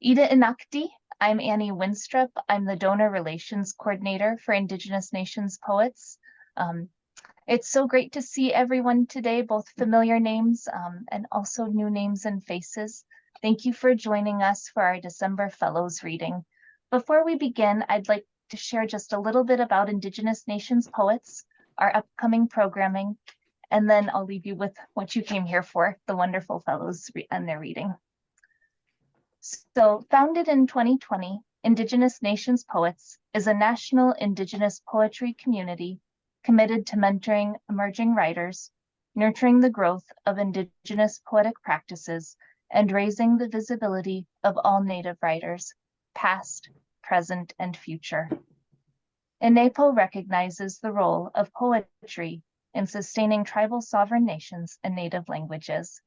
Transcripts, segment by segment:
Ida Inakti. I'm Annie Winstrup. I'm the Donor Relations Coordinator for Indigenous Nations Poets. It's so great to see everyone today, both familiar names and also new names and faces. Thank you for joining us for our December Fellows reading. Before we begin, I'd like to share just a little bit about Indigenous Nations Poets, our upcoming programming, and then I'll leave you with what you came here for, the wonderful fellows and their reading. So, founded in 2020, Indigenous Nations Poets is a national Indigenous poetry community committed to mentoring emerging writers, nurturing the growth of Indigenous poetic practices, and raising the visibility of all Native writers, past, present, and future. INAPO recognizes the role of poetry in sustaining tribal sovereign nations and Native languages.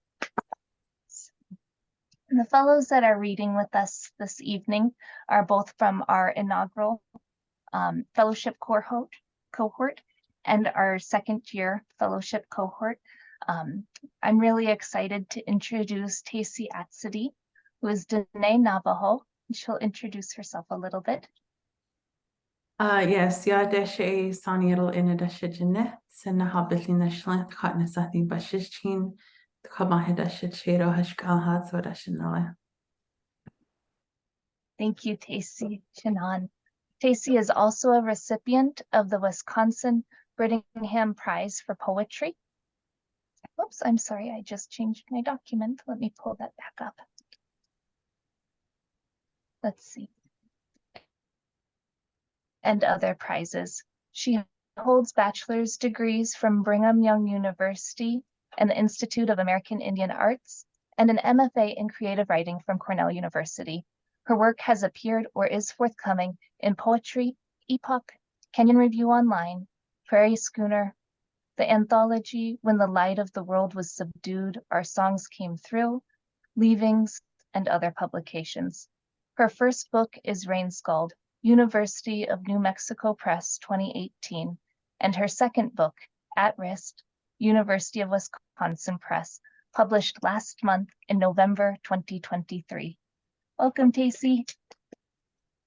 And the fellows that are reading with us this evening are both from our inaugural fellowship cohort and our second year fellowship cohort. I'm really excited to introduce Tacy Atsidi, who is Dene Navajo. She'll introduce herself a little bit. Yes, ya deshe saniyel in a deshe jene, sena habitin a slant cotton nothing but shichin, the kabahedashe shado hashkalha so dashinale. Thank you, Tacy Chinan. Tacy is also a recipient of the Wisconsin Brittingham Prize for Poetry. Oops, I'm sorry, I just changed my document. Let me pull that back up. Let's see. And other prizes. She holds bachelor's degrees from Brigham Young University and the Institute of American Indian Arts, and an MFA in creative writing from Cornell University. Her work has appeared or is forthcoming in Poetry, Epoch, Kenyon Review Online, Prairie Schooner, the anthology When the Light of the World Was Subdued, Our Songs Came Through, Leavings, and other publications. Her first book is Rain Scald, University of New Mexico Press 2018, and her second book, At Risk, University of Wisconsin Press, published last month in November 2023. Welcome, Tacy.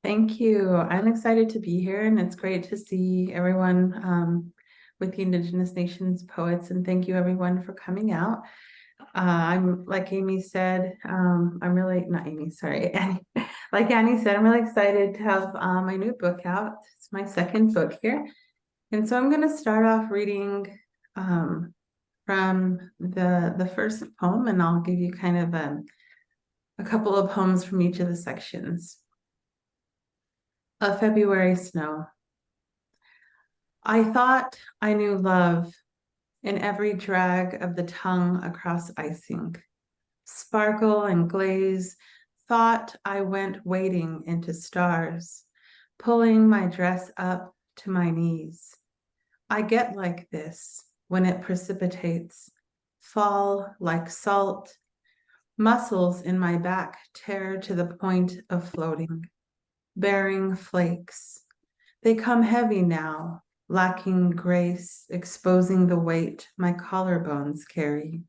Thank you. I'm excited to be here, and it's great to see everyone with the Indigenous Nations Poets, and thank you everyone for coming out. I'm, like Amy said, I'm really, not Amy, sorry, Annie. Like Annie said, I'm really excited to have my new book out. It's my second book here. And so I'm going to start off reading from the first poem, and I'll give you kind of a couple of poems from each of the sections. A February Snow. I thought I knew love in every drag of the tongue across icing, sparkle and glaze. Thought I went wading into stars, pulling my dress up to my knees. I get like this when it precipitates, fall like salt. Muscles in my back tear to the point of floating, bearing flakes. They come heavy now, lacking grace, exposing the weight my collarbones carry.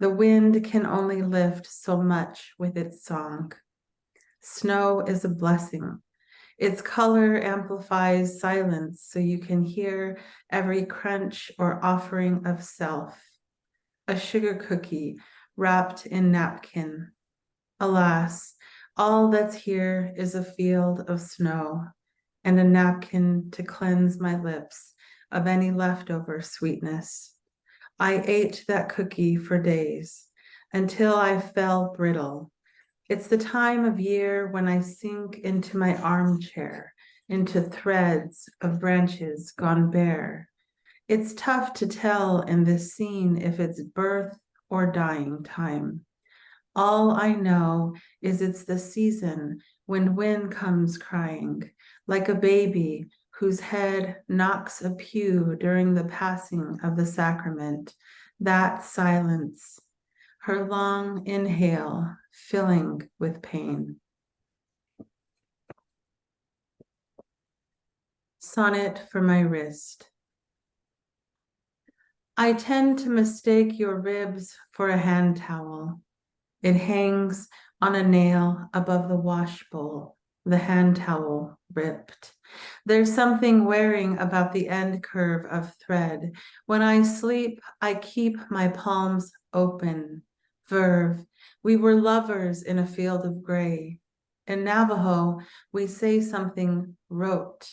The wind can only lift so much with its song. Snow is a blessing. Its color amplifies silence so you can hear every crunch or offering of self. A sugar cookie wrapped in napkin. Alas, all that's here is a field of snow and a napkin to cleanse my lips of any leftover sweetness. I ate that cookie for days until I fell brittle. It's the time of year when I sink into my armchair, into threads of branches gone bare. It's tough to tell in this scene if it's birth or dying time. All I know is it's the season when wind comes crying, like a baby whose head knocks a pew during the passing of the sacrament. That silence, her long inhale filling with pain. Sonnet for my wrist. I tend to mistake your ribs for a hand towel. It hangs on a nail above the wash bowl, the hand towel ripped. There's something wearing about the end curve of thread. When I sleep, I keep my palms open. Verve, we were lovers in a field of gray. In Navajo, we say something rote,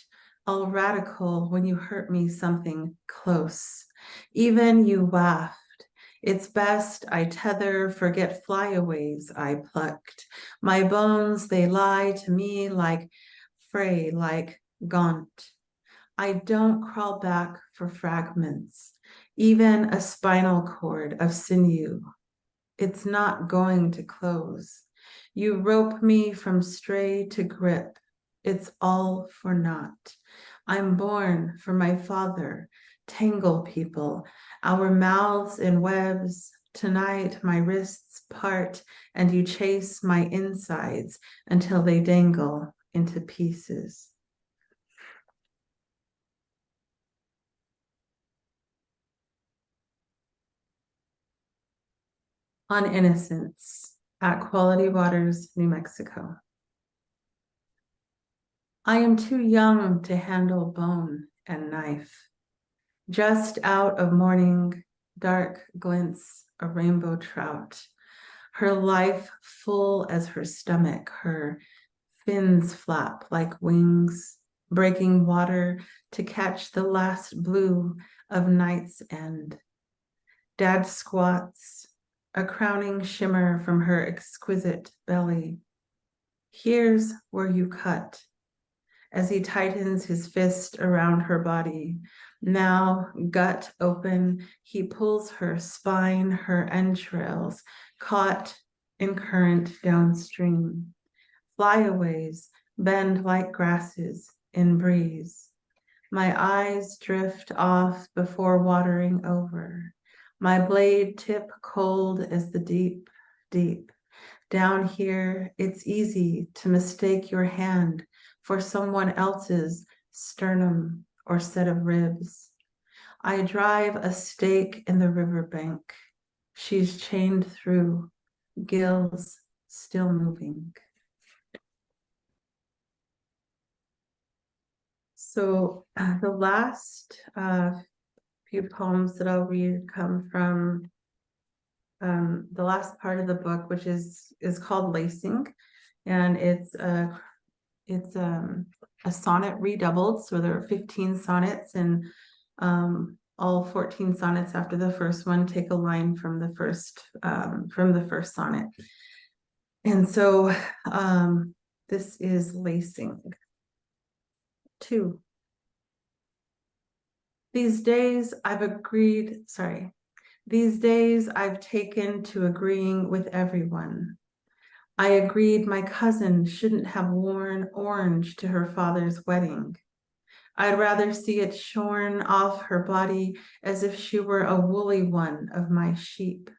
all radical when you hurt me something close. Even you laughed. It's best I tether, forget flyaways I plucked. My bones, they lie to me like fray, like gaunt. I don't crawl back for fragments, even a spinal cord of sinew. It's not going to close. You rope me from stray to grip. It's all for naught. I'm born for my father. Tangle people, our mouths in webs. Tonight my wrists part and you chase my insides until they dangle into pieces. On Innocence at Quality Waters, New Mexico. I am too young to handle bone and knife. Just out of morning, dark glints a rainbow trout. Her life full as her stomach, her fins flap like wings, breaking water to catch the last blue of night's end. Dad squats, a crowning shimmer from her exquisite belly. Here's where you cut, as he tightens his fist around her body. Now, gut open, he pulls her spine, her entrails, caught in current downstream. Flyaways bend like grasses in breeze. My eyes drift off before watering over. My blade tip cold as the deep, deep. Down here, it's easy to mistake your hand for someone else's sternum or set of ribs. I drive a stake in the riverbank. She's chained through, gills still moving. So the last few poems that I'll read come from the last part of the book, which is called Lacing, and it's a sonnet redoubled. So there are 15 sonnets, and all 14 sonnets after the first one take a line from the first sonnet. And so this is Lacing 2. These days I've taken to agreeing with everyone. I agreed my cousin shouldn't have worn orange to her father's wedding. I'd rather see it shorn off her body as if she were a woolly one of my sheep.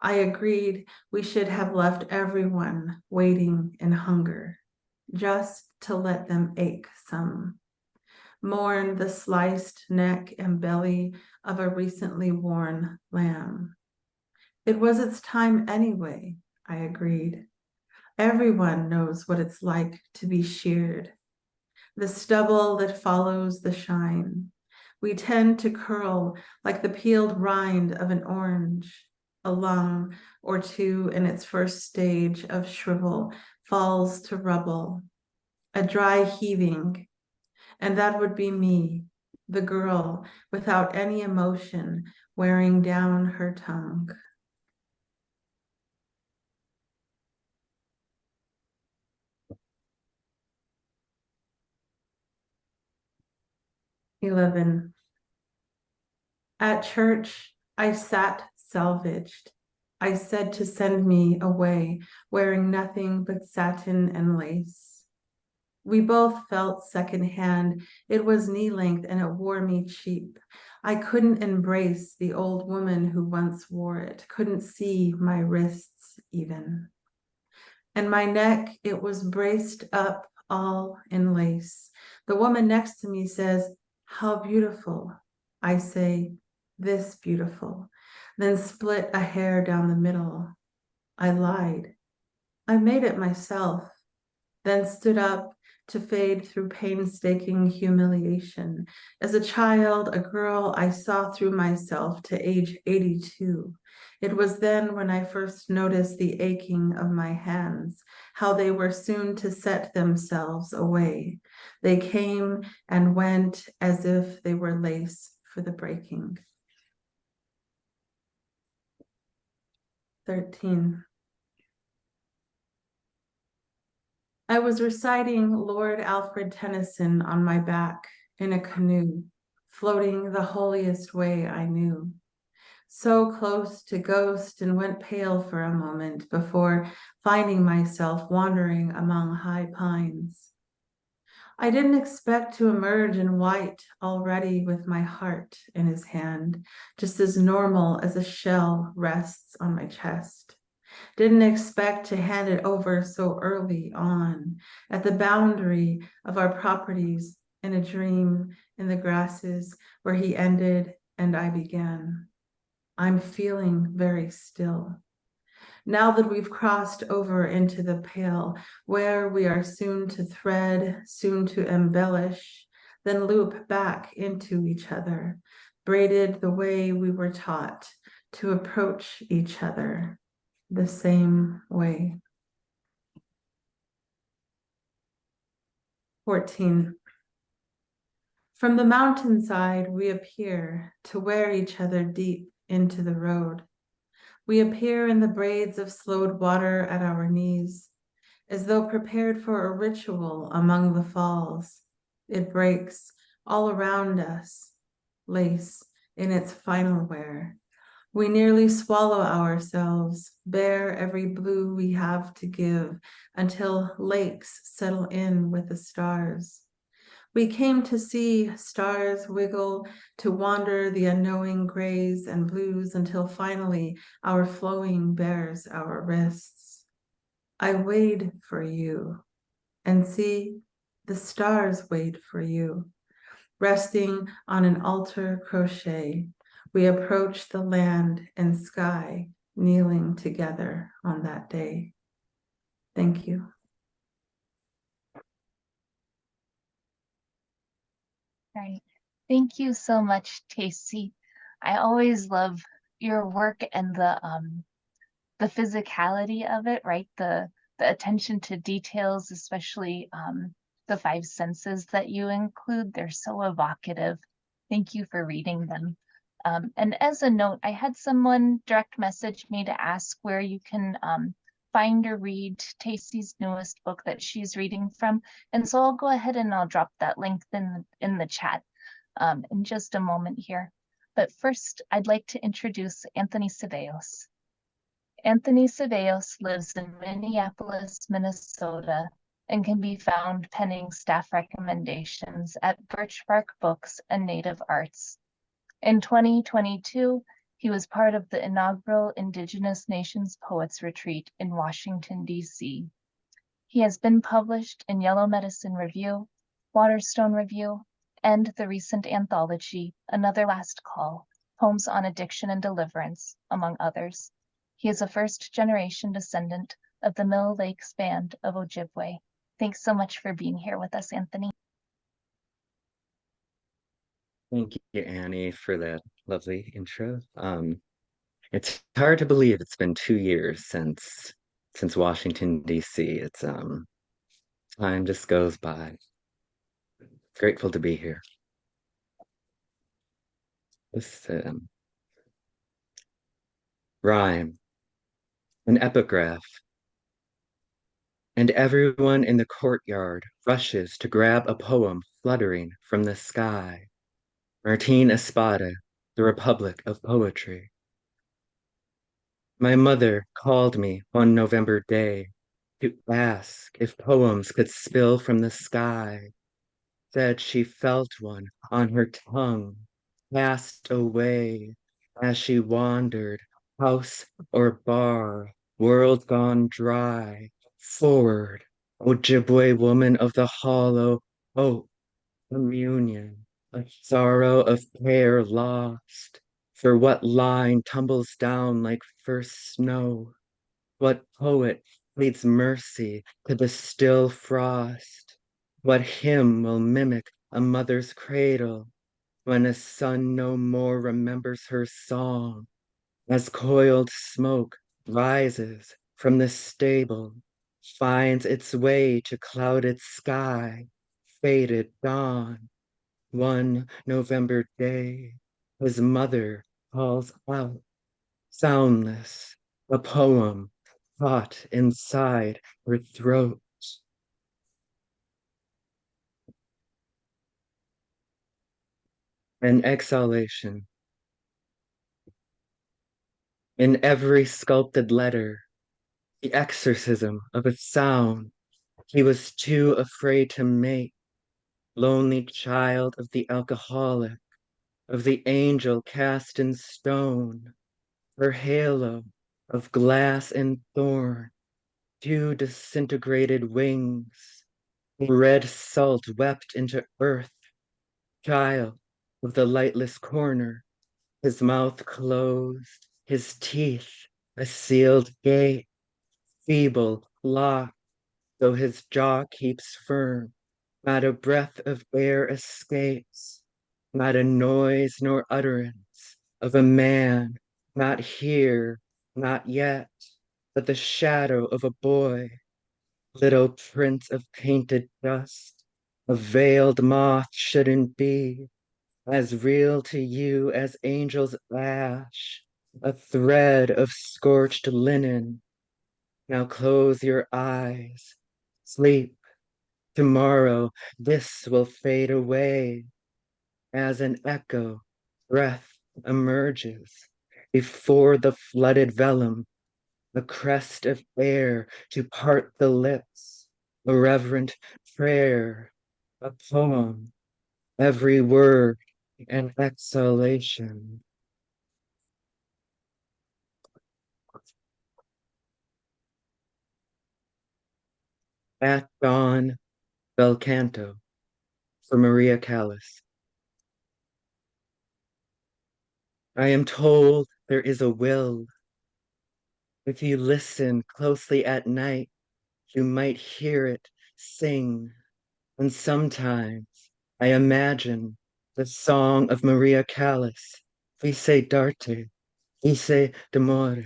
I agreed we should have left everyone waiting in hunger, just to let them ache some. Mourn the sliced neck and belly of a recently worn lamb. It was its time anyway, I agreed. Everyone knows what it's like to be sheared. The stubble that follows the shine. We tend to curl like the peeled rind of an orange. A lung or two in its first stage of shrivel falls to rubble. A dry heaving, and that would be me, the girl without any emotion wearing down her tongue. "11. At church, I sat salvaged. I said to send me away, wearing nothing but satin and lace. We both felt secondhand. It was knee length and it wore me cheap. I couldn't embrace the old woman who once wore it, couldn't see my wrists even. And my neck, it was braced up all in lace. The woman next to me says, how beautiful. I say, this beautiful. Then split a hair down the middle. I lied. I made it myself, then stood up to fade through painstaking humiliation. As a child, a girl, I saw through myself to age 82. It was then when I first noticed the aching of my hands, how they were soon to set themselves away. They came and went as if they were lace for the breaking. 13. I was reciting Lord Alfred Tennyson on my back in a canoe, floating the holiest way I knew. So close to ghost and went pale for a moment before finding myself wandering among high pines. I didn't expect to emerge in white already with my heart in his hand, just as normal as a shell rests on my chest. Didn't expect to hand it over so early on, at the boundary of our properties, in a dream in the grasses where he ended and I began. I'm feeling very still. Now that we've crossed over into the pale, where we are soon to thread, soon to embellish, then loop back into each other, braided the way we were taught to approach each other the same way. 14. From the mountainside, we appear to wear each other deep into the road. We appear in the braids of slowed water at our knees, as though prepared for a ritual among the falls. It breaks all around us, lace in its final wear. We nearly swallow ourselves, bear every blue we have to give, until lakes settle in with the stars. We came to see stars wiggle, to wander the unknowing grays and blues until finally our flowing bears our wrists. I wait for you, and see, the stars wait for you. Resting on an altar crochet, we approach the land and sky, kneeling together on that day. Thank you. Right. Thank you so much, Tacey. I always love your work and the physicality of it, right? The attention to details, especially the five senses that you include. They're so evocative. Thank you for reading them. And as a note, I had someone direct message me to ask where you can find or read Tacey's newest book that she's reading from. And so I'll go ahead and I'll drop that link in the chat in just a moment here. But first, I'd like to introduce Anthony Ceballos. Anthony Ceballos lives in Minneapolis, Minnesota, and can be found pending staff recommendations at Birch Bark Books and Native Arts. In 2022, he was part of the inaugural Indigenous Nations Poets Retreat in Washington, D.C. He has been published in Yellow Medicine Review, Waterstone Review, and the recent anthology, Another Last Call, Poems on Addiction and Deliverance, among others. He is a first-generation descendant of the Mill Lakes Band of Ojibwe. Thanks so much for being here with us, Anthony. Thank you, Annie, for that lovely intro. It's hard to believe it's been 2 years since Washington, D.C. It's time just goes by. Grateful to be here. This rhyme, an epigraph, and everyone in the courtyard rushes to grab a poem fluttering from the sky. Martine Espada, the Republic of Poetry. My mother called me one November day to ask if poems could spill from the sky. Said she felt one on her tongue, passed away as she wandered, house or bar, world gone dry. Forward, Ojibwe woman of the hollow oak, communion, a sorrow of pair lost. For what line tumbles down like first snow? What poet pleads mercy to the still frost. What hymn will mimic a mother's cradle when a son no more remembers her song? As coiled smoke rises from the stable, finds its way to clouded sky, faded dawn. One November day, his mother calls out, soundless, a poem caught inside her throat. An exhalation. In every sculpted letter, the exorcism of a sound he was too afraid to make. Lonely child of the alcoholic, of the angel cast in stone, her halo of glass and thorn, two disintegrated wings, red salt wept into earth, child of the lightless corner, his mouth closed, his teeth a sealed gate, feeble lock, though his jaw keeps firm. Not a breath of air escapes, not a noise nor utterance of a man, not here, not yet, but the shadow of a boy, little prince of painted dust, a veiled moth shouldn't be, as real to you as angel's ash, a thread of scorched linen. Now close your eyes, sleep. Tomorrow this will fade away as an echo, breath emerges before the flooded vellum, a crest of air to part the lips, a reverent prayer, a poem, every word an exhalation. At dawn, bel canto for Maria Callas. I am told there is a will. If you listen closely at night, you might hear it sing. And sometimes I imagine the song of Maria Callas, Vise d'arte, Vise d'amore,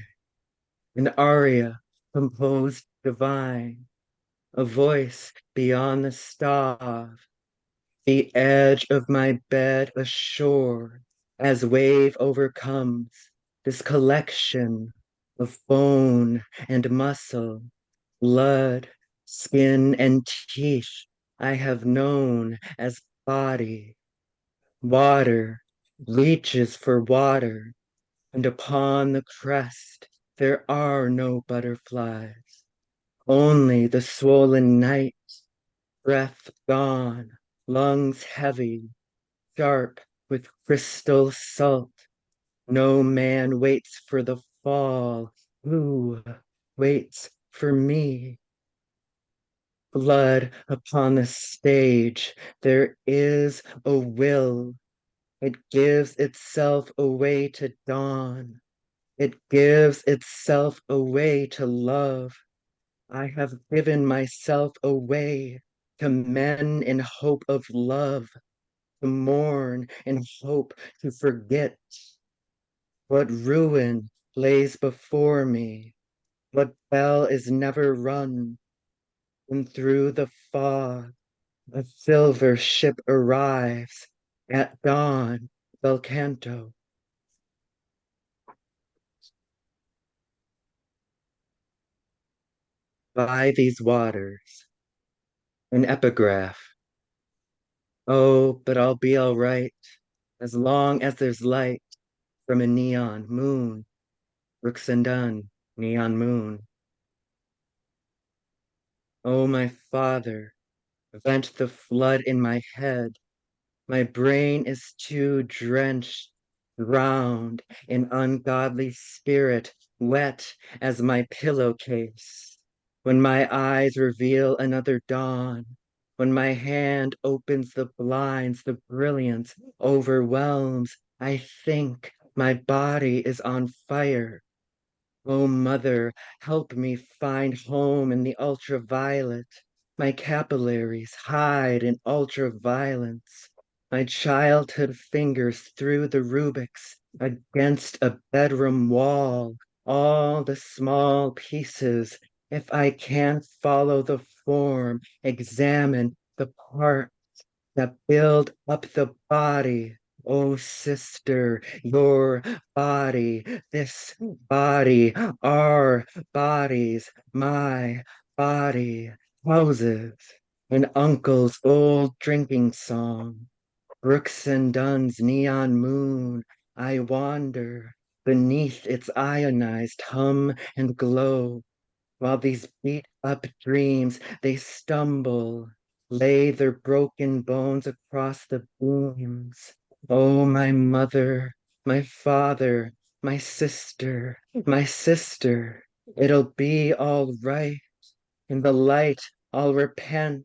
an aria composed divine, a voice beyond the stave, the edge of my bed ashore as wave overcomes this collection of bone and muscle, blood, skin, and teeth I have known as body. Water reaches for water, and upon the crest there are no butterflies, only the swollen night, breath gone, lungs heavy, sharp with crystal salt. No man waits for the fall. Who waits for me? Blood upon the stage. There is a will. It gives itself away to dawn. It gives itself away to love. I have given myself away to men in hope of love, to mourn in hope to forget. What ruin lays before me? What bell is never rung? And through the fog, a silver ship arrives at dawn, bel canto. By these waters, an epigraph. Oh, but I'll be all right as long as there's light from a neon moon, Brooks and Dunn, neon moon. Oh, my father, vent the flood in my head. My brain is too drenched, drowned in ungodly spirit, wet as my pillowcase. When my eyes reveal another dawn, when my hand opens the blinds, the brilliance overwhelms. I think my body is on fire. Oh, mother, help me find home in the ultraviolet. My capillaries hide in ultraviolence. My childhood fingers through the Rubik's against a bedroom wall. All the small pieces. If I can't follow the form, examine the part that build up the body. Oh, sister, your body, this body, our bodies, my body, houses, and uncle's old drinking song, Brooks and Dunn's neon moon. I wander beneath its ionized hum and glow. While these beat up dreams, they stumble, lay their broken bones across the beams. Oh, my mother, my father, my sister, it'll be all right. In the light, I'll repent.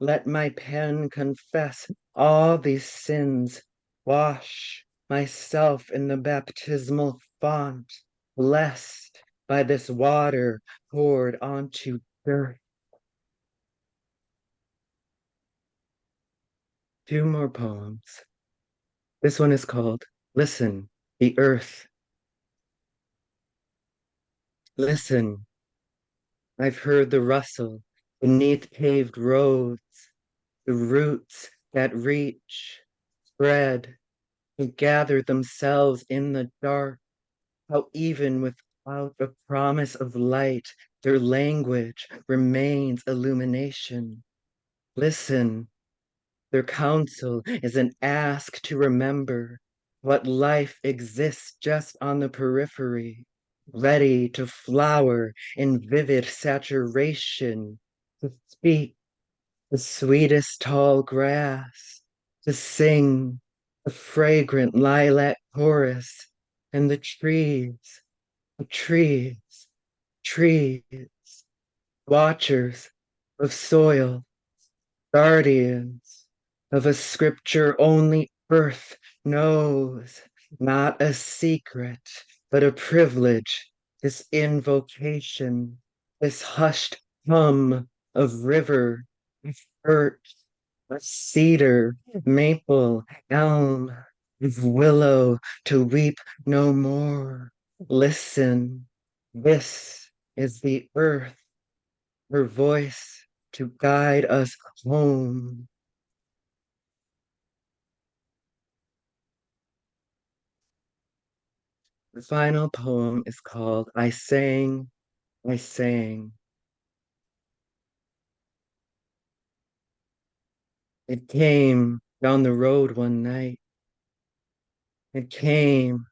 Let my pen confess all these sins. Wash myself in the baptismal font, blessed by this water poured onto dirt. Two more poems. This one is called Listen, the Earth. Listen, I've heard the rustle beneath paved roads, the roots that reach, spread, and gather themselves in the dark. How even without a promise of light, their language remains illumination. Listen, their counsel is an ask to remember what life exists just on the periphery, ready to flower in vivid saturation, to speak the sweetest tall grass, to sing the fragrant lilac chorus, and the trees, trees, watchers of soil, guardians of a scripture only earth knows, not a secret, but a privilege, this invocation, this hushed hum of river, of birch, of cedar, maple, elm, of willow, to weep no more. Listen, this is the earth, her voice to guide us home. The final poem is called I Sang, I Sang. It came down the road one night. It came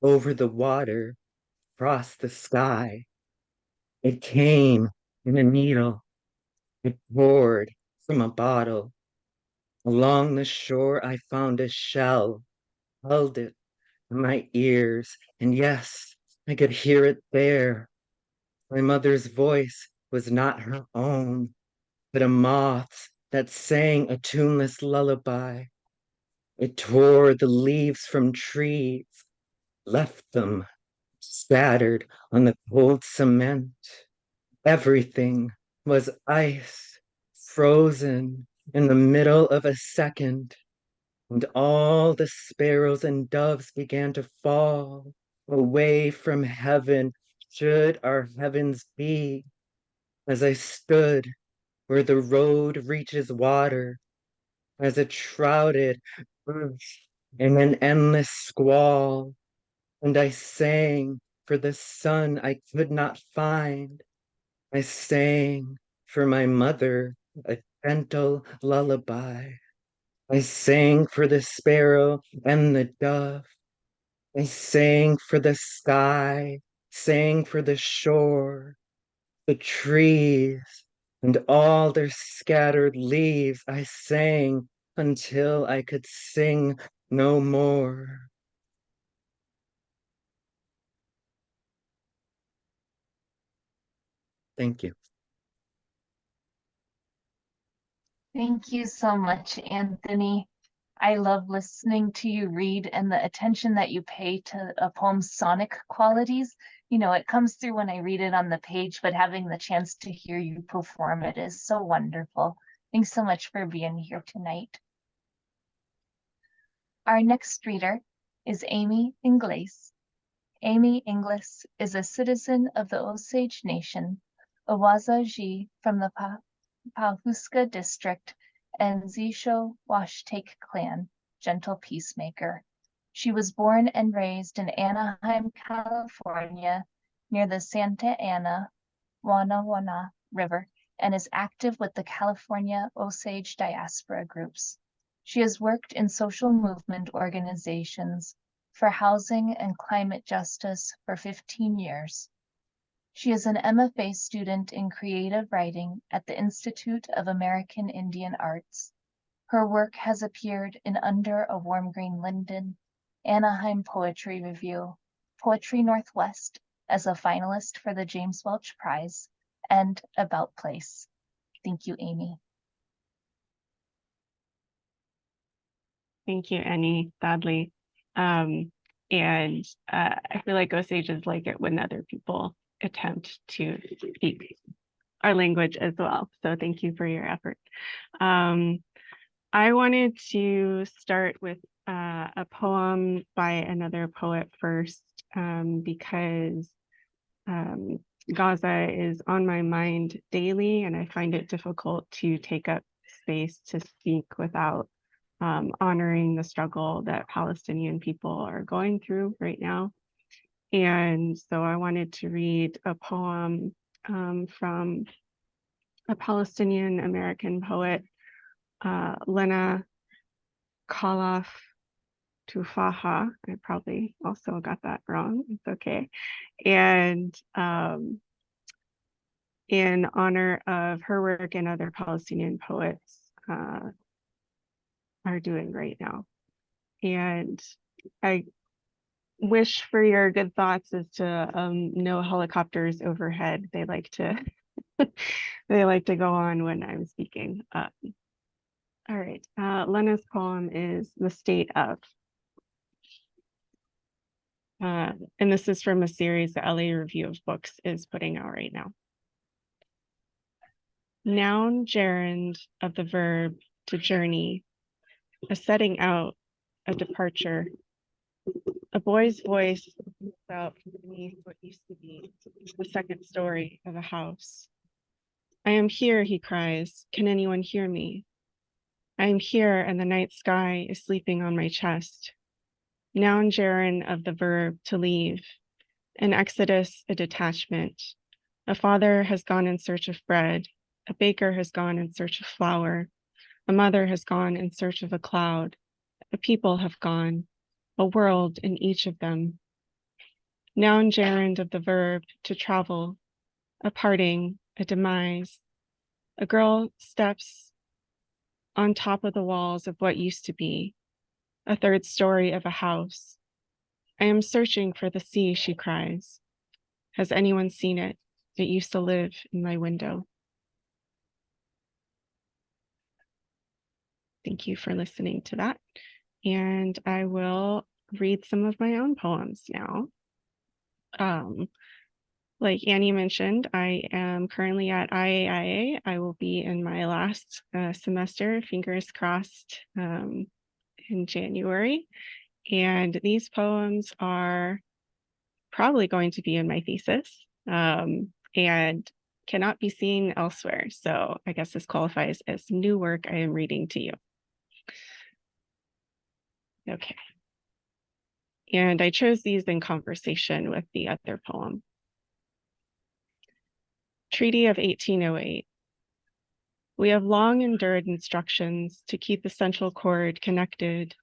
over the water, across the sky. It came in a needle. It poured from a bottle. Along the shore, I found a shell, held it in my ears, and yes, I could hear it there. My mother's voice was not her own, but a moth's that sang a tuneless lullaby. It tore the leaves from trees, left them scattered on the cold cement. Everything was ice, frozen in the middle of a second, and all the sparrows and doves began to fall away from heaven, should our heavens be, as I stood where the road reaches water, as it shrouded earth in an endless squall, and I sang for the sun I could not find. I sang for my mother a gentle lullaby. I sang for the sparrow and the dove. I sang for the sky, sang for the shore, the trees, and all their scattered leaves. I sang until I could sing no more. Thank you. Thank you so much, Anthony. I love listening to you read and the attention that you pay to a poem's sonic qualities. it comes through when I read it on the page, but having the chance to hear you perform it is so wonderful. Thanks so much for being here tonight. Our next reader is Amy Ingles. Amy Ingles is a citizen of the Osage Nation, a Wazaji from the Pawhuska District, and Zisho Washtake Clan, gentle peacemaker. She was born and raised in Anaheim, California, near the Santa Ana Wana River, and is active with the California Osage diaspora groups. She has worked in social movement organizations for housing and climate justice for 15 years. She is an MFA student in creative writing at the Institute of American Indian Arts. Her work has appeared in Under a Warm Green Linden, Anaheim Poetry Review, Poetry Northwest as a finalist for the James Welch Prize, and About Place. Thank you, Amy. Thank you, Annie Dudley. I feel like Osages like it when other people attempt to speak our language as well. So thank you for your effort. I wanted to start with a poem by another poet first, because Gaza is on my mind daily, and I find it difficult to take up space to speak without honoring the struggle that Palestinian people are going through right now. And so I wanted to read a poem from a Palestinian American poet, Lena Khalaf Tufaha. I probably also got that wrong. It's okay. And in honor of her work and other Palestinian poets are doing right now. And I wish for your good thoughts as to no helicopters overhead. They like to they like to go on when I'm speaking. All right, Lena's poem is The State of. And this is from a series the LA Review of Books is putting out right now. Noun gerund of the verb to journey, a setting out, a departure. A boy's voice out beneath what used to be the second story of a house. I am here, he cries. Can anyone hear me? I am here, and the night sky is sleeping on my chest. Noun gerund of the verb to leave. An exodus, a detachment. A father has gone in search of bread. A baker has gone in search of flour. A mother has gone in search of a cloud. A people have gone. A world in each of them. Noun gerund of the verb to travel. A parting, a demise. A girl steps on top of the walls of what used to be, a third story of a house. I am searching for the sea, she cries. Has anyone seen it? It used to live in my window. Thank you for listening to that. And I will read some of my own poems now. Like Annie mentioned, I am currently at IAIA. I will be in my last semester, fingers crossed, in January. And these poems are probably going to be in my thesis and cannot be seen elsewhere. So I guess this qualifies as new work I am reading to you. Okay. And I chose these in conversation with the other poem. Treaty of 1808. We have long endured instructions to keep the central cord connected.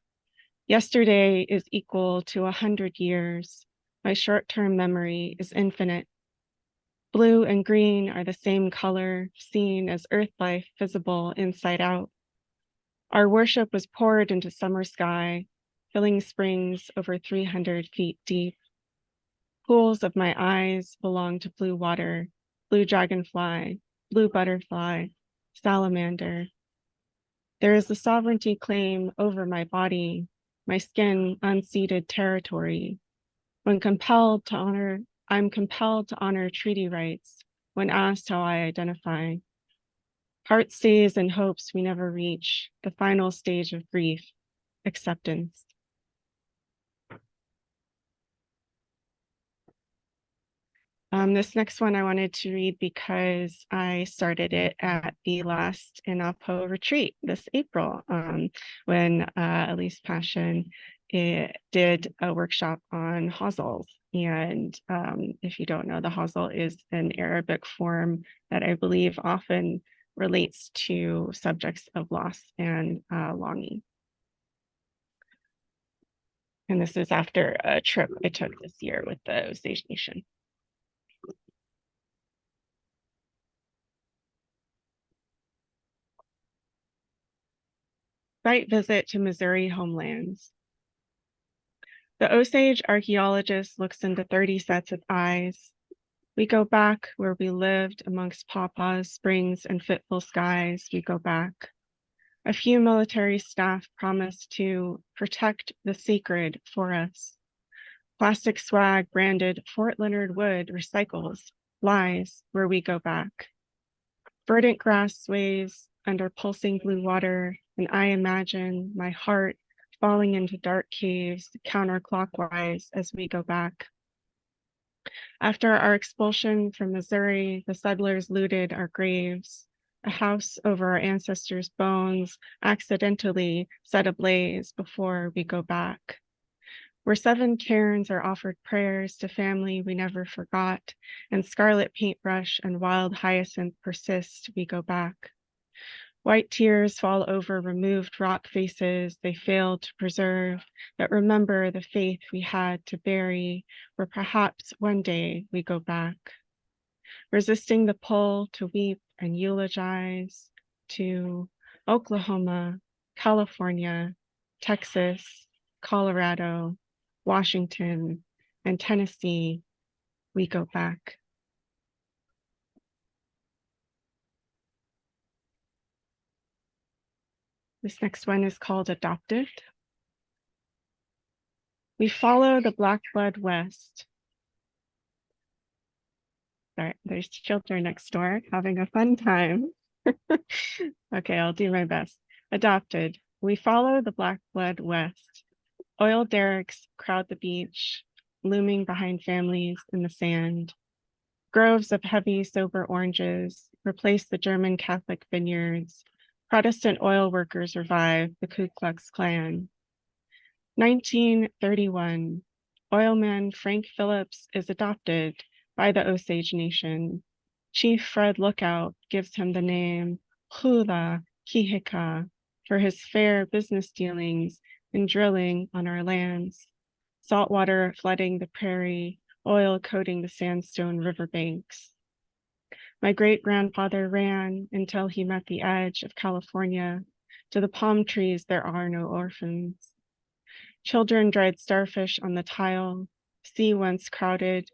Yesterday is equal to 100 years. My short-term memory is infinite. Blue and green are the same color, seen as earth life visible inside out. Our worship was poured into summer sky, filling springs over 300 feet deep. Pools of my eyes belong to blue water, blue dragonfly, blue butterfly, salamander. There is the sovereignty claim over my body, my skin unceded territory. When compelled to honor I'm compelled to honor treaty rights when asked how I identify. Heart stays and hopes we never reach the final stage of grief, acceptance. This next one I wanted to read because I started it at the last Inapo retreat this April, when Elise Passion did a workshop on hazals. And if you don't know, the hazal is an Arabic form that I believe often relates to subjects of loss and longing. And this is after a trip I took this year with the Osage Nation. Site visit to Missouri homelands. The Osage archaeologist looks into 30 sets of eyes. We go back where we lived amongst pawpaws, springs, and fitful skies. We go back. A few military staff promised to protect the sacred for us. Plastic swag branded Fort Leonard Wood recycles, lies where we go back. Verdant grass sways under pulsing blue water, and I imagine my heart falling into dark caves counterclockwise as we go back. After our expulsion from Missouri, the settlers looted our graves. A house over our ancestors' bones accidentally set ablaze before we go back. Where 7 cairns are offered prayers to family we never forgot, and scarlet paintbrush and wild hyacinth persist, we go back. White tears fall over removed rock faces they failed to preserve, that remember the faith we had to bury, where perhaps one day we go back. Resisting the pull to weep and eulogize, to Oklahoma, California, Texas, Colorado, Washington, and Tennessee, we go back. This next one is called Adopted. We follow the Black Blood west. Sorry, there's children next door having a fun time. Okay, I'll do my best. Adopted. We follow the Black Blood west. Oil derricks crowd the beach, looming behind families in the sand. Groves of heavy, sober oranges replace the German Catholic vineyards. Protestant oil workers revive the Ku Klux Klan. 1931, oilman Frank Phillips is adopted by the Osage Nation. Chief Fred Lookout gives him the name Hula Kihika for his fair business dealings in drilling on our lands. Saltwater flooding the prairie, oil coating the sandstone riverbanks. My great-grandfather ran until he met the edge of California. To the palm trees there are no orphans. Children dried starfish on the tile, sea once crowded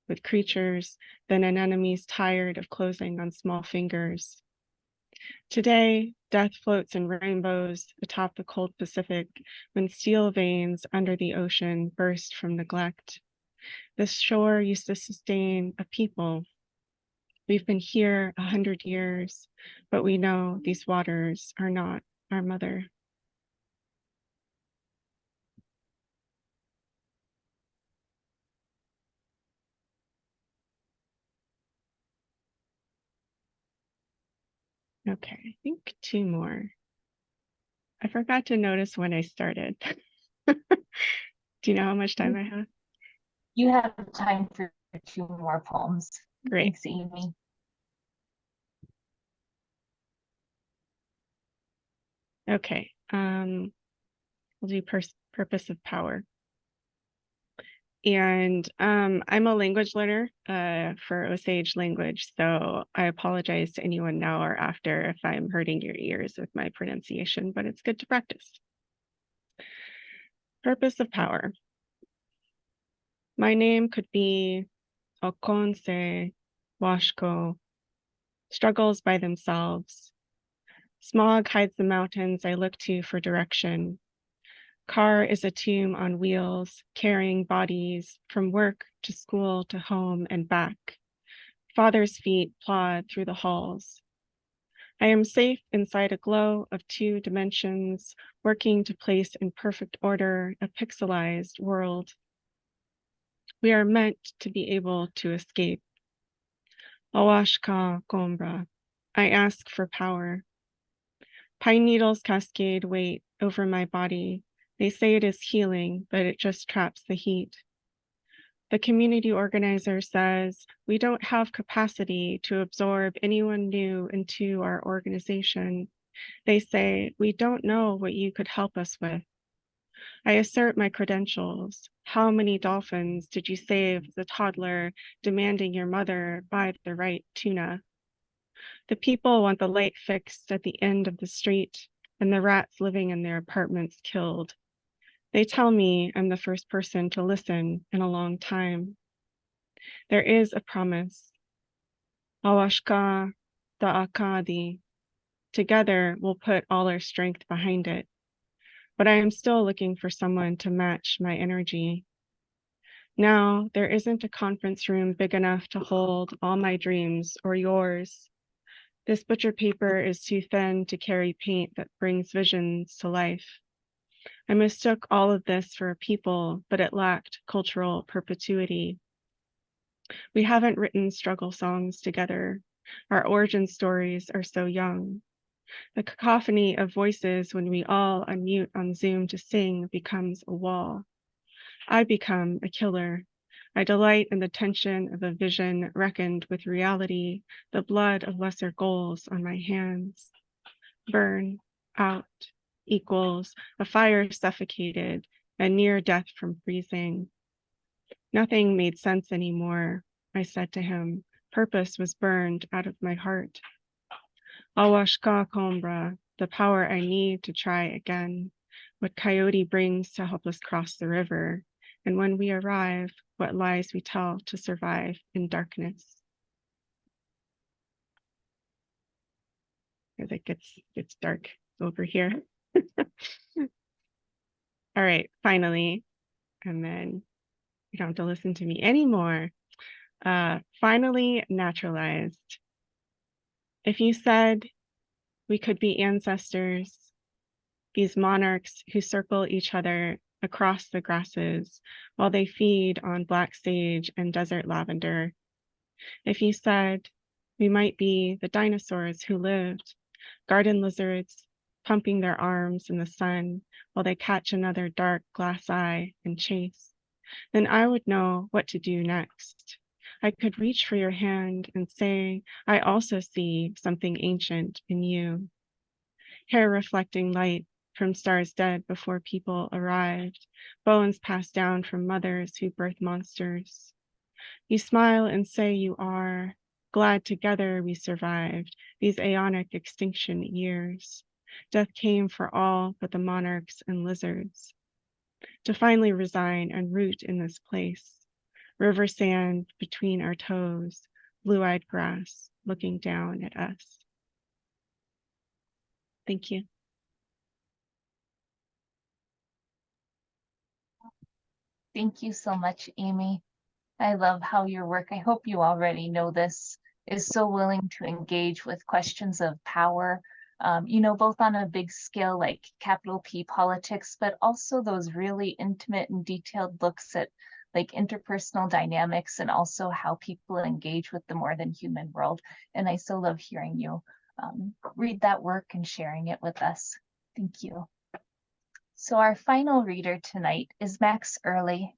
with creatures, then anemones tired of closing on small fingers. Today, death floats in rainbows atop the cold Pacific when steel veins under the ocean burst from neglect. This shore used to sustain a people. We've been here 100 years, but we know these waters are not our mother. Okay, I think 2 more. I forgot to notice when I started. Do you know how much time I have? You have time for 2 more poems. Great. Thanks, Amy. Okay, we'll do purpose of power. And I'm a language learner for Osage language, so I apologize to anyone now or after if I'm hurting your ears with my pronunciation, but it's good to practice. Purpose of power. My name could be Okonse, Washko, struggles by themselves. Smog hides the mountains I look to for direction. Car is a tomb on wheels, carrying bodies from work to school to home and back. Father's feet plod through the halls. I am safe inside a glow of 2 dimensions, working to place in perfect order a pixelized world. We are meant to be able to escape. Awashka Gombra. I ask for power. Pine needles cascade weight over my body. They say it is healing, but it just traps the heat. The community organizer says, we don't have capacity to absorb anyone new into our organization. They say, we don't know what you could help us with. I assert my credentials. How many dolphins did you save as a toddler, demanding your mother buy the right tuna? The people want the light fixed at the end of the street and the rats living in their apartments killed. They tell me I'm the first person to listen in a long time. There is a promise. Awashka Da'akadi. Together, we'll put all our strength behind it. But I am still looking for someone to match my energy. Now, there isn't a conference room big enough to hold all my dreams or yours. This butcher paper is too thin to carry paint that brings visions to life. I mistook all of this for a people, but it lacked cultural perpetuity. We haven't written struggle songs together. Our origin stories are so young. The cacophony of voices when we all unmute on Zoom to sing becomes a wall. I become a killer. I delight in the tension of a vision reckoned with reality, the blood of lesser goals on my hands. Burn out equals a fire suffocated, a near death from freezing. Nothing made sense anymore, I said to him. Purpose was burned out of my heart. Awashka Kombra, the power I need to try again, what Coyote brings to help us cross the river, and when we arrive, what lies we tell to survive in darkness. As it gets dark over here. All right, finally, and then you don't have to listen to me anymore. Finally naturalized. If you said we could be ancestors, these monarchs who circle each other across the grasses while they feed on black sage and desert lavender. If you said we might be the dinosaurs who lived, garden lizards pumping their arms in the sun while they catch another dark glass eye and chase, then I would know what to do next. I could reach for your hand and say, I also see something ancient in you. Hair reflecting light from stars dead before people arrived, bones passed down from mothers who birthed monsters. You smile and say you are glad together we survived these aeonic extinction years. Death came for all but the monarchs and lizards. To finally resign and root in this place. River sand between our toes, blue-eyed grass looking down at us. Thank you. Thank you so much, Amy. I love how your work, I hope you already know this, is so willing to engage with questions of power, both on a big scale like capital P politics, but also those really intimate and detailed looks at like interpersonal dynamics and also how people engage with the more than human world. And I so love hearing you read that work and sharing it with us. Thank you. So our final reader tonight is Max Early.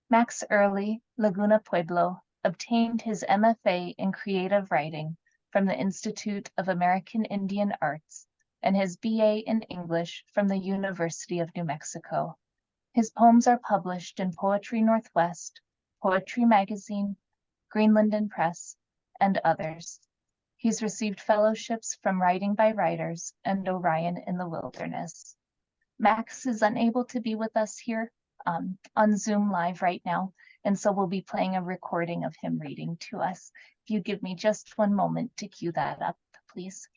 Max Early, Laguna Pueblo, obtained his MFA in creative writing from the Institute of American Indian Arts and his BA in English from the University of New Mexico. His poems are published in Poetry Northwest, Poetry Magazine, Greenlinden Press, and others. He's received fellowships from Writing by Writers and Orion in the Wilderness. Max is unable to be with us here on Zoom live right now, and so we'll be playing a recording of him reading to us. If you give me just one moment to cue that up, please.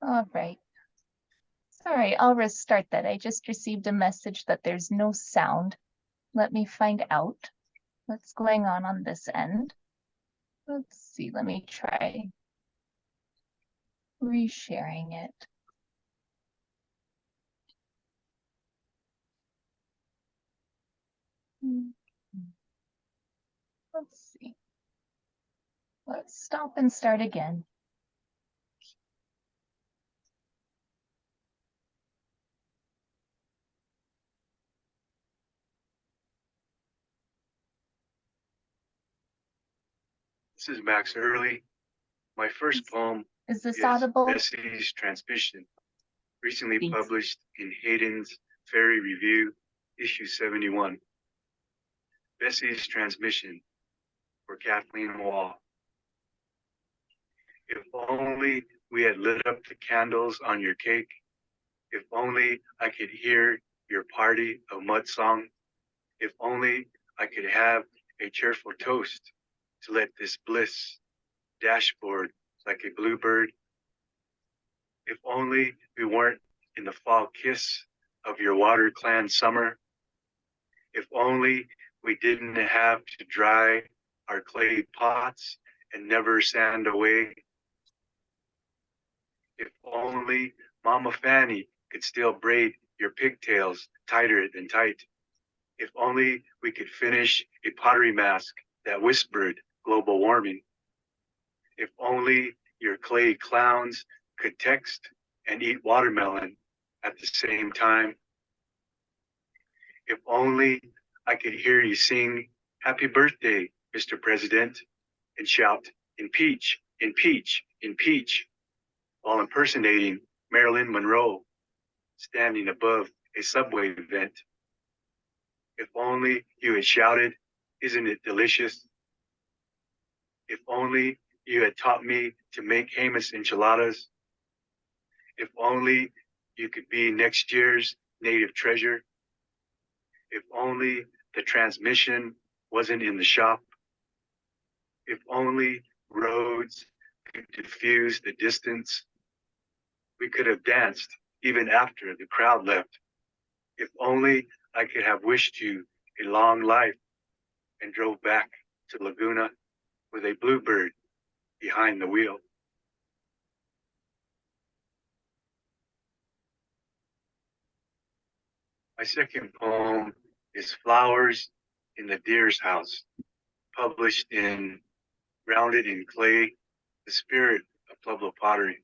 All right. Sorry, I'll restart that. I just received a message that there's no sound. Let me find out what's going on this end. Let's see, let me try resharing it. Let's see. Let's stop and start again. This is Max Early. My first poem Is this is audible? Bessie's Transmission, recently Thanks. published in Hayden's Fairy Review, issue 71. Bessie's Transmission for Kathleen Wall. If only we had lit up the candles on your cake. If only I could hear your party of mud song. If only I could have a cheerful toast to let this bliss dashboard like a bluebird. If only we weren't in the fall kiss of your water-clad summer. If only we didn't have to dry our clay pots and never sand away. If only Mama Fanny could still braid your pigtails tighter than tight. If only we could finish a pottery mask that whispered global warming. If only your clay clowns could text and eat watermelon at the same time. If only I could hear you sing happy birthday, Mr. President, and shout impeach, impeach, impeach, while impersonating Marilyn Monroe standing above a subway vent. If only you had shouted, isn't it delicious? If only you had taught me to make Hamas enchiladas. If only you could be next year's native treasure. If only the transmission wasn't in the shop. If only roads could diffuse the distance. We could have danced even after the crowd left. If only I could have wished you a long life and drove back to Laguna with a bluebird behind the wheel. My second poem is Flowers in the Deer's House, published in Grounded in Clay, the Spirit of Pueblo Pottery.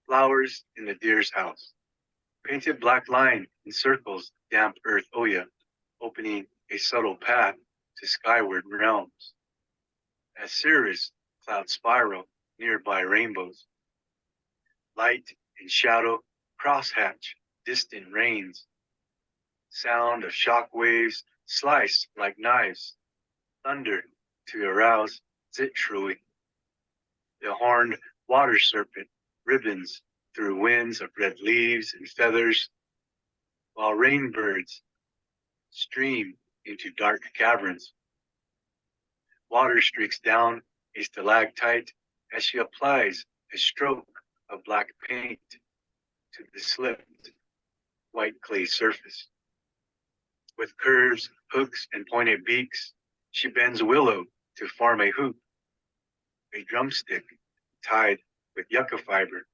Flowers in the Deer's House. Painted black line encircles damp earth Oya, opening a subtle path to skyward realms. As cirrus clouds spiral nearby rainbows. Light and shadow crosshatch distant rains. Sound of shock waves slice like knives. Thunder to arouse Zitrui. The horned water serpent ribbons through winds of red leaves and feathers, while rainbirds stream into dark caverns. Water streaks down a stalactite as she applies a stroke of black paint to the slipped white clay surface. With curves, hooks, and pointed beaks, she bends willow to form a hoop, a drumstick tied with yucca fiber.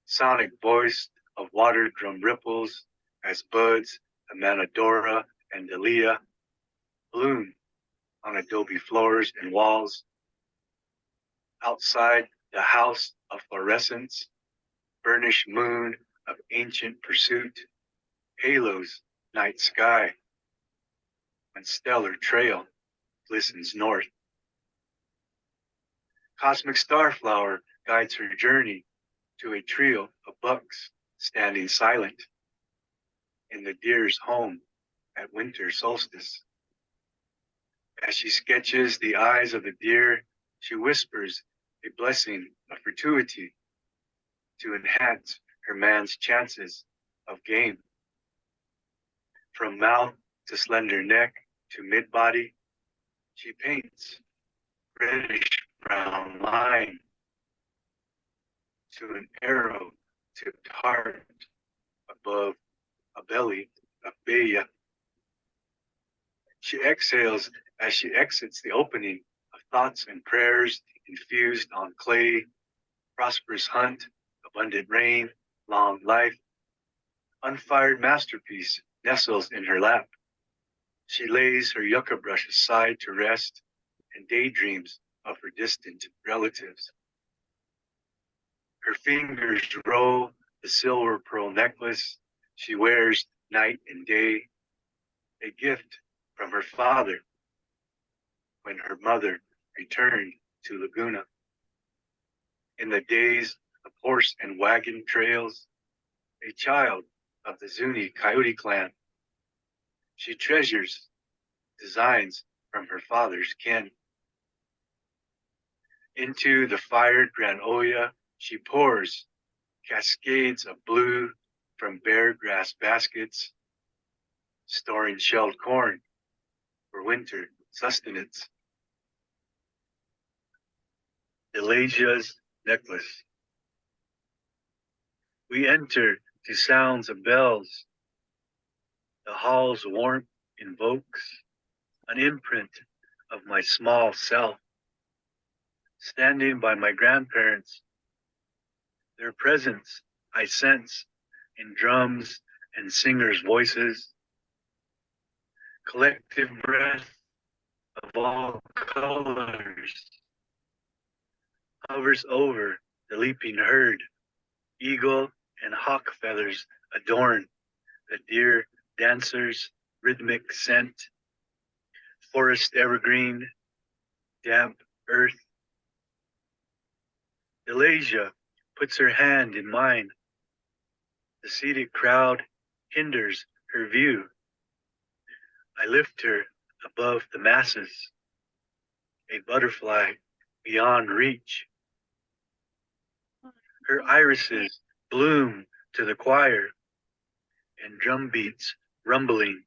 Sonic voice of water drum ripples as buds of Manadora and Dalia bloom on adobe floors and walls. Outside the house of fluorescence, burnished moon of ancient pursuit, halos night sky, when stellar trail glistens north. Cosmic starflower guides her journey to a trio of bucks standing silent in the deer's home at winter solstice. As she sketches the eyes of the deer, she whispers a blessing of fortuity to enhance her man's chances of game. From mouth to slender neck to mid-body, she paints reddish brown line. to an arrow tipped heart above a belly of Baya. She exhales as she exits the opening of thoughts and prayers infused on clay, prosperous hunt, abundant rain, long life. Unfired masterpiece nestles in her lap. She lays her yucca brush aside to rest and daydreams of her distant relatives. Her fingers roll the silver pearl necklace she wears night and day, a gift from her father when her mother returned to Laguna. In the days of horse and wagon trails, a child of the Zuni Coyote clan, she treasures designs from her father's kin. Into the fired Grand Olla, she pours cascades of blue from bare grass baskets, storing shelled corn for winter sustenance. Delasia's necklace. We enter to sounds of bells. The hall's warmth invokes an imprint of my small self. Standing by my grandparents, their presence I sense in drums and singers' voices. Collective breath of all colors hovers over the leaping herd. Eagle and hawk feathers adorn the deer dancer's rhythmic scent. Forest evergreen, damp earth. Delasia puts her hand in mine. The seated crowd hinders her view. I lift her above the masses, a butterfly beyond reach. Her irises bloom to the choir, and drum beats rumbling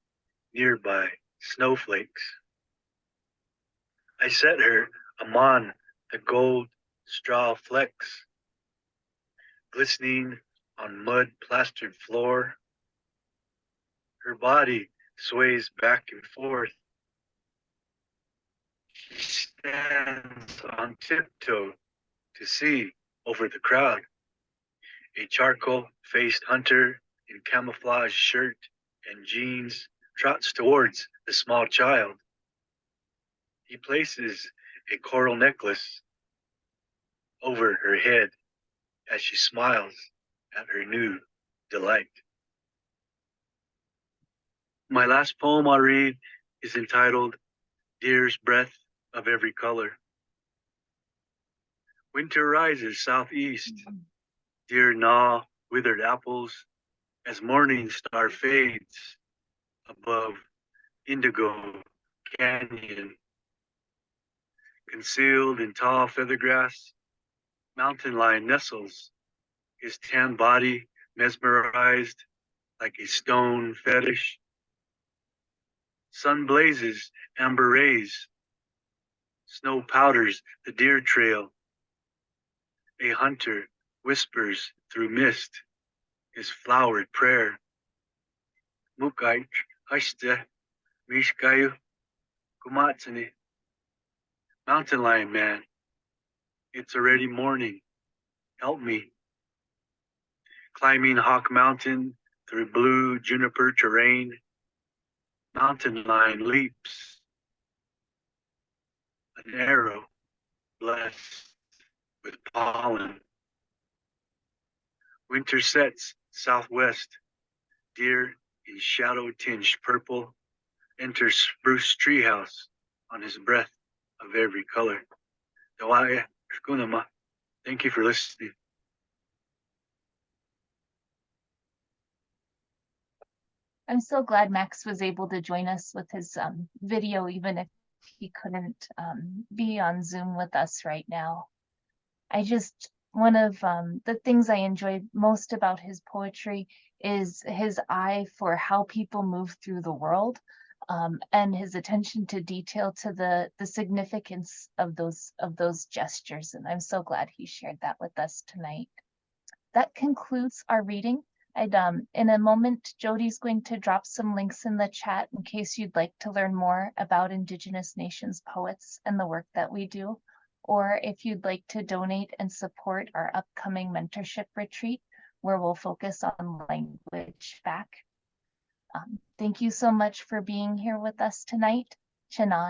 nearby snowflakes. I set her among the gold straw flecks, glistening on mud-plastered floor. Her body sways back and forth. She stands on tiptoe to see over the crowd. A charcoal-faced hunter in camouflage shirt and jeans trots towards the small child. He places a coral necklace over her head as she smiles at her new delight. My last poem I'll read is entitled Deer's Breath of Every Color. Winter rises southeast. Deer gnaw withered apples as morning star fades above Indigo Canyon. Concealed in tall feathergrass, mountain lion nestles, his tan body mesmerized like a stone fetish. Sun blazes amber rays, snow powders the deer trail. A hunter whispers through mist his flowered prayer. Mukait hashte mishkayu kumatsani. Mountain lion man, it's already morning. Help me. Climbing Hawk Mountain through blue juniper terrain, mountain lion leaps. An arrow blessed with pollen. Winter sets southwest. Deer in shadow-tinged purple enters spruce treehouse on his breath of every color. Dawaya Shkunama. Thank you for listening. I'm so glad Max was able to join us with his video, even if he couldn't be on Zoom with us right now. One of the things I enjoy most about his poetry is his eye for how people move through the world, and his attention to detail, to the significance of those gestures. And I'm so glad he shared that with us tonight. That concludes our reading. In a moment, Jody's going to drop some links in the chat in case you'd like to learn more about Indigenous Nations poets and the work that we do, or if you'd like to donate and support our upcoming mentorship retreat, where we'll focus on language back. Thank you so much for being here with us tonight. Chanan.